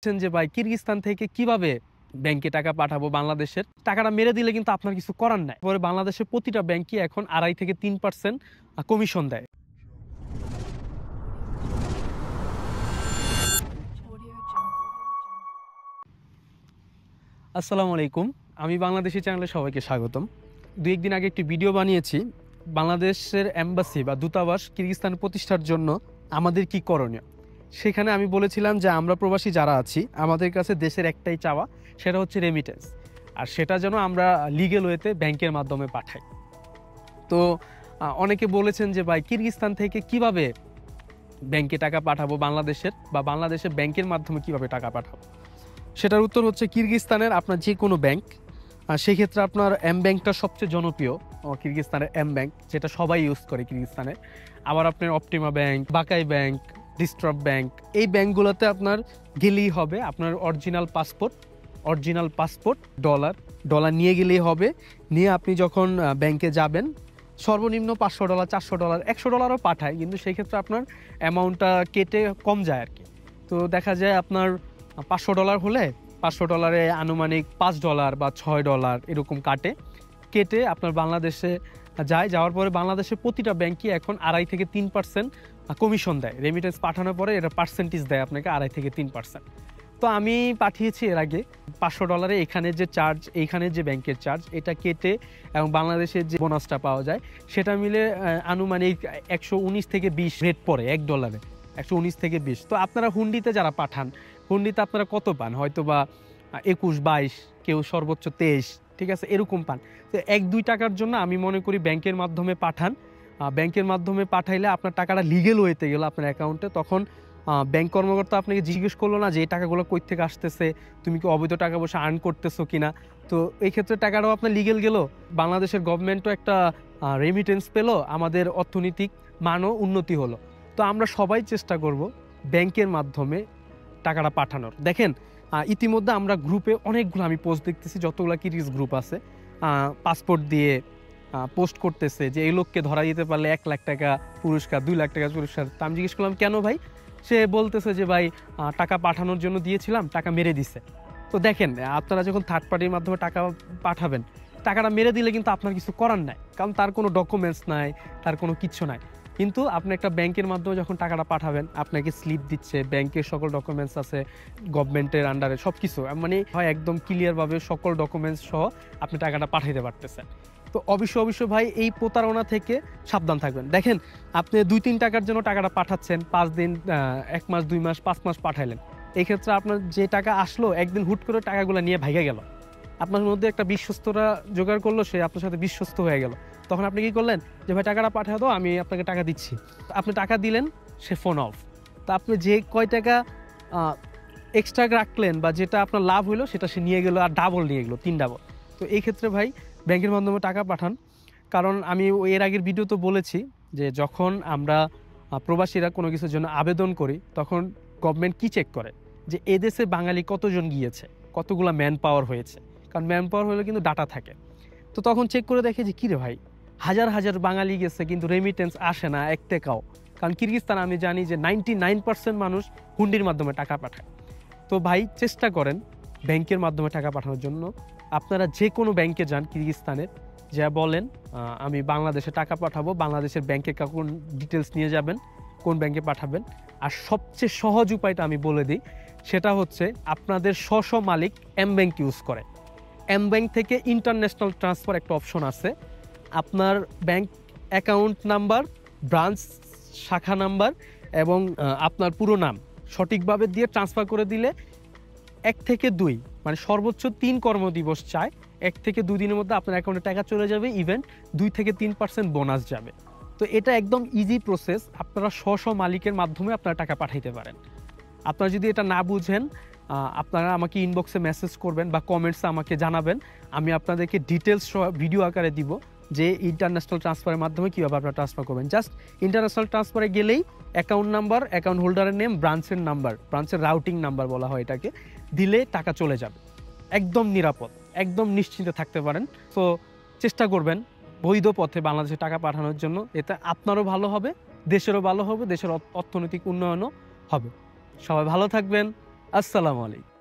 যে ভাই কিরগিজস্তান থেকে কিভাবে ব্যাংকে টাকা পাঠাবো বাংলাদেশের টাকাটা মেরে দিলে কিন্তু আপনার কিছু করার নাই। পরে বাংলাদেশের প্রতিটা ব্যাংকই এখন 2.5 থেকে 3% কমিশন দেয়। আসসালামু আলাইকুম, আমি বাংলাদেশি চ্যানেলে সবাইকে স্বাগতম। দুই একদিন আগে একটি ভিডিও বানিয়েছি বাংলাদেশের এম্বাসি বা দূতাবাস কিরগিজস্তান প্রতিষ্ঠার জন্য আমাদের কি করণীয়। সেখানে আমি বলেছিলাম যে আমরা প্রবাসী যারা আছি আমাদের কাছে দেশের একটাই চাওয়া, সেটা হচ্ছে রেমিটেন্স, আর সেটা যেন আমরা লিগেল ওয়েতে ব্যাংকের মাধ্যমে পাঠাই। তো অনেকে বলেছেন যে ভাই কিরগিজস্তান থেকে কিভাবে ব্যাংকে টাকা পাঠাবো বাংলাদেশের, বা বাংলাদেশের ব্যাংকের মাধ্যমে কিভাবে টাকা পাঠাবো। সেটার উত্তর হচ্ছে কিরগিজস্তানের আপনার যে কোনো ব্যাংক, সেক্ষেত্রে আপনার এম ব্যাংকটা সবচেয়ে জনপ্রিয়। কিরগিজস্তানের এম ব্যাংক যেটা সবাই ইউজ করে কিরগিজস্তানে। আবার আপনার অপটিমা ব্যাংক, বাকাই ব্যাংক, ডিস্ট্রপ ব্যাংক, এই ব্যাংকগুলোতে আপনার গেলেই হবে আপনার অরিজিনাল পাসপোর্ট ডলার নিয়ে গেলেই হবে। নিয়ে আপনি যখন ব্যাংকে যাবেন, সর্বনিম্ন $500, $400, $100ও পাঠায়, কিন্তু সেই ক্ষেত্রে আপনার অ্যামাউন্টটা কেটে কম যায় আর কি। তো দেখা যায় আপনার $500 হলে $500 আনুমানিক $5 বা $6 এরকম কেটে আপনার বাংলাদেশে যাওয়ার পরে বাংলাদেশের প্রতিটা ব্যাংকই এখন 2.5 থেকে 3% কমিশন দেয়। রেমিটেন্স পাঠানোর পরে এটা পার্সেন্টেজ দেয় আপনাকে 2.5 থেকে 3%। তো আমি পাঠিয়েছি এর আগে $500, এখানে যে চার্জ, এইখানে যে ব্যাংকের চার্জ, এটা কেটে এবং বাংলাদেশের যে বোনাসটা পাওয়া যায় সেটা মিলে আনুমানিক 119 থেকে 20 রেট পড়ে $1, 119 থেকে 20। তো আপনারা হুন্ডিতে যারা পাঠান, হুন্ডিতে আপনারা কত পান? হয়তো বা 21, 22, কেউ সর্বোচ্চ 23, ঠিক আছে, এরকম পান। তো 1-2 টাকার জন্য আমি মনে করি ব্যাংকের মাধ্যমে পাঠান। ব্যাংকের মাধ্যমে পাঠাইলে আপনার টাকাটা লিগেল ওয়েতে গেল আপনার অ্যাকাউন্টে। তখন ব্যাংক কর্মকর্তা আপনাকে জিজ্ঞেস করলো না যে এই টাকাগুলো কই থেকে আসতেছে, তুমি কি অবৈধ টাকা পয়সা আর্ন করতেছো কিনা। তো এই ক্ষেত্রে টাকাটাও আপনার লিগেল গেল, বাংলাদেশের গভর্নমেন্টও একটা রেমিটেন্স পেলো, আমাদের অর্থনৈতিক মানও উন্নতি হলো। তো আমরা সবাই চেষ্টা করব ব্যাংকের মাধ্যমে টাকাটা পাঠানোর। দেখেন ইতিমধ্যে আমরা গ্রুপে অনেকগুলো আমি পোস্ট দেখতেছি, যতগুলো কিরিজ গ্রুপ আছে, পাসপোর্ট দিয়ে পোস্ট করতেছে যে এই লোককে ধরা দিতে পারলে 1 লাখ টাকা পুরস্কার, 2 লাখ টাকা পুরস্কার। তা আমি জিজ্ঞেস করলাম কেন ভাই? সে বলতেছে যে ভাই টাকা পাঠানোর জন্য দিয়েছিলাম, টাকা মেরে দিছে। তো দেখেন, আপনারা যখন থার্ড পার্টির মাধ্যমে টাকা পাঠাবেন, টাকাটা মেরে দিলে কিন্তু আপনার কিছু করার নাই, কারণ তার কোনো ডকুমেন্টস নাই, তার কোনো কিচ্ছু নাই। কিন্তু আপনি একটা ব্যাংকের মাধ্যমে যখন টাকাটা পাঠাবেন, আপনাকে স্লিপ দিচ্ছে, ব্যাংকের সকল ডকুমেন্টস আছে, গভর্নমেন্টের আন্ডারে সব কিছু, মানে হয় একদম ক্লিয়ারভাবে সকল ডকুমেন্টস সহ আপনি টাকাটা পাঠাইতে পারতেছেন। তো অবশ্যই ভাই এই প্রতারণা থেকে সাবধান থাকবেন। দেখেন, আপনি 2-3 টাকার জন্য টাকাটা পাঠাচ্ছেন, 5 দিন, 1 মাস, 2 মাস, 5 মাস পাঠাইলেন। এই ক্ষেত্রে আপনার যে টাকা আসলো, একদিন হুট করে টাকাগুলো নিয়ে ভাইগা গেল। আপনার মধ্যে একটা বিশ্বস্ততা জোগাড় করলো, সে আপনার সাথে বিশ্বস্ত হয়ে গেল। তখন আপনি কি করলেন যে ভাই টাকাটা পাঠিয়ে দাও, আমি আপনাকে টাকা দিচ্ছি। আপনি টাকা দিলেন, সে ফোন অফ। তা আপনি যে কয় টাকা এক্সট্রা রাখলেন বা যেটা আপনার লাভ হলো, সেটা সে নিয়ে গেল, আর ডাবল নিয়ে গেলো, 3 ডাবল। তো এই ক্ষেত্রে ভাই ব্যাংকের মাধ্যমে টাকা পাঠান। কারণ আমি এর আগের ভিডিও তো বলেছি যে যখন আমরা প্রবাসীরা কোনো কিছুর জন্য আবেদন করি, তখন গভর্নমেন্ট কি চেক করে যে এদেশে বাঙালি কতজন গিয়েছে, কতগুলা ম্যান পাওয়ার হয়েছে। কারণ ম্যান পাওয়ার হলে কিন্তু ডাটা থাকে। তো তখন চেক করে দেখে যে কিরে ভাই, হাজার হাজার বাঙালি গেছে কিন্তু রেমিটেন্স আসে না 1 টাকাও। কারণ কিরগিজস্তান আমি জানি যে 99% মানুষ হুন্ডির মাধ্যমে টাকা পাঠায়। তো ভাই চেষ্টা করেন ব্যাংকের মাধ্যমে টাকা পাঠানোর জন্য। আপনারা যে কোনো ব্যাংকে যান কিরগিজস্তানের, যা বলেন আমি বাংলাদেশে টাকা পাঠাবো, বাংলাদেশের ব্যাংকে কোন ডিটেলস নিয়ে যাবেন, কোন ব্যাংকে পাঠাবেন। আর সবচেয়ে সহজ উপায়টা আমি বলে দিই, সেটা হচ্ছে আপনাদের স্ব মালিক এম ব্যাংক ইউজ করে। এম ব্যাংক থেকে ইন্টারন্যাশনাল ট্রান্সফার একটা অপশন আছে। আপনার ব্যাংক অ্যাকাউন্ট নাম্বার, ব্রাঞ্চ শাখা নাম্বার এবং আপনার পুরো নাম সঠিকভাবে দিয়ে ট্রান্সফার করে দিলে 1 থেকে 2, মানে সর্বোচ্চ 3 কর্মদিবস চায়, 1 থেকে 2 দিনের মধ্যে আপনার অ্যাকাউন্টে টাকা চলে যাবে, ইভেন 2 থেকে 3% বোনাস যাবে। তো এটা একদম ইজি প্রসেস, আপনারা স্ব মালিকের মাধ্যমে আপনারা টাকা পাঠাইতে পারেন। আপনারা যদি এটা না বুঝেন, আপনারা আমাকে ইনবক্সে মেসেজ করবেন বা কমেন্টসে আমাকে জানাবেন, আমি আপনাদেরকে ডিটেলস ভিডিও আকারে দিব যে ইন্টারন্যাশনাল ট্রান্সফারের মাধ্যমে কীভাবে আপনারা ট্রান্সফার করবেন। জাস্ট ইন্টারন্যাশনাল ট্রান্সফারে গেলেই অ্যাকাউন্ট নাম্বার, অ্যাকাউন্ট হোল্ডারের নেম, ব্রাঞ্চের নাম্বার, ব্রাঞ্চের রাউটিং নাম্বার বলা হয় এটাকে, দিলে টাকা চলে যাবে। একদম নিরাপদ, একদম নিশ্চিন্তে থাকতে পারেন। তো চেষ্টা করবেন বৈধ পথে বাংলাদেশে টাকা পাঠানোর জন্য। এতে আপনারও ভালো হবে, দেশেরও ভালো হবে, দেশের অর্থনৈতিক উন্নয়নও হবে। সবাই ভালো থাকবেন। আসসালামু আলাইকুম।